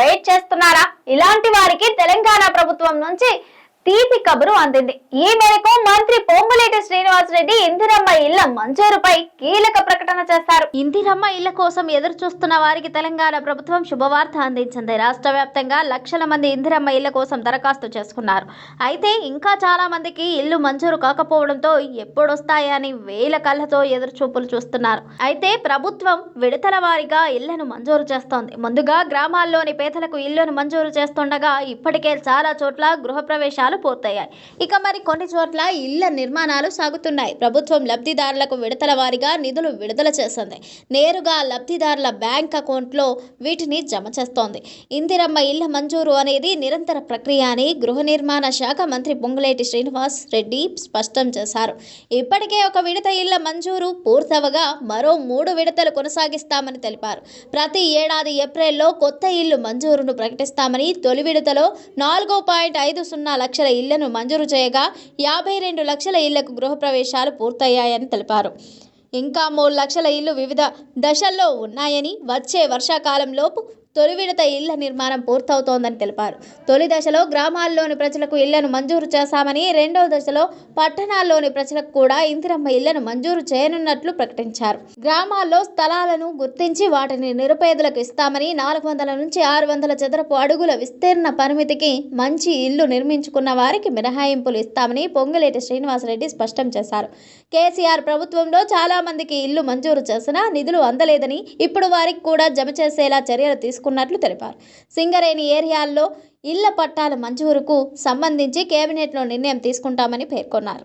Wait చేస్తున్నారా? ఇలాంటి వారికి తెలంగాణ ప్రభుత్వం నుంచి తీపి కబురు అందింది. ఈ మేరకు మంత్రి పొంగులేటి శ్రీనివాసరెడ్డి ఇందిరమ్మ ఇళ్ల మంజూరుపై కీలక ప్రకటన చేశారు. ఇందిరమ్మ ఇళ్ల కోసం ఎదురు చూస్తున్న వారికి తెలంగాణ ప్రభుత్వం శుభవార్త అందించింది. రాష్ట్ర వ్యాప్తంగా లక్షల మంది ఇందిరమ్మ ఇళ్ల కోసం దరఖాస్తు చేసుకున్నారు. అయితే ఇంకా చాలా మందికి ఇల్లు మంజూరు కాకపోవడంతో ఎప్పుడొస్తాయని వేల కళ్ళతో ఎదురు చూపులు చూస్తున్నారు. అయితే ప్రభుత్వం విడతల వారీగా ఇళ్లను మంజూరు చేస్తోంది. ముందుగా గ్రామాల్లోని పేదలకు ఇళ్లను మంజూరు చేస్తుండగా ఇప్పటికే చాలా చోట్ల గృహప్రవేశాలు పూర్తయ్యాయి. ఇక మరి కొన్ని చోట్ల ఇళ్ల నిర్మాణాలు సాగుతున్నాయి. ప్రభుత్వం లబ్ధిదారులకు విడతల వారీగా నిధులు విడుదల చేసింది. నేరుగా లబ్ధిదారుల బ్యాంక్ అకౌంట్లో వీటిని జమ చేస్తోంది. ఇందిరమ్మ ఇళ్ల మంజూరు అనేది నిరంతర ప్రక్రియ అని గృహ నిర్మాణ శాఖ మంత్రి పొంగులేటి శ్రీనివాస్ రెడ్డి స్పష్టం చేశారు. ఇప్పటికే ఒక విడత ఇళ్ల మంజూరు పూర్తవగా మరో 3 విడతలు కొనసాగిస్తామని తెలిపారు. ప్రతి ఏడాది ఏప్రిల్లో కొత్త ఇళ్లు మంజూరును ప్రకటిస్తామని తొలి విడతలో 4.50 లక్షల ఇళ్లను మంజూరు చేయగా 52 లక్షల ఇళ్లకు గృహప్రవేశాలు పూర్తయ్యాయని తెలిపారు. ఇంకా 3 లక్షల ఇళ్లు వివిధ దశల్లో ఉన్నాయని వచ్చే వర్షాకాలంలోపు తొలి విడత ఇళ్ల నిర్మాణం పూర్తవుతోందని తెలిపారు. తొలి దశలో గ్రామాల్లోని ప్రజలకు ఇళ్లను మంజూరు చేశామని, రెండవ దశలో పట్టణాల్లోని ప్రజలకు కూడా ఇందిరమ్మ ఇళ్లను మంజూరు చేయనున్నట్లు ప్రకటించారు. గ్రామాల్లో స్థలాలను గుర్తించి వాటిని నిరుపేదలకు ఇస్తామని, 400 నుంచి 600 చదరపు అడుగుల విస్తీర్ణ పరిమితికి మంచి ఇల్లు నిర్మించుకున్న వారికి మినహాయింపులు ఇస్తామని పొంగులేటి శ్రీనివాసరెడ్డి స్పష్టం చేశారు. కేసీఆర్ ప్రభుత్వంలో చాలా మందికి ఇల్లు మంజూరు చేసినా నిధులు అందలేదని, ఇప్పుడు వారికి కూడా జమ చేసేలా చర్యలు తీసుకున్నట్లు తెలిపారు. సింగరేణి ఏరియాల్లో ఇళ్ల పట్టాల మంజూరుకు సంబంధించి కేబినెట్లో నిర్ణయం తీసుకుంటామని పేర్కొన్నారు.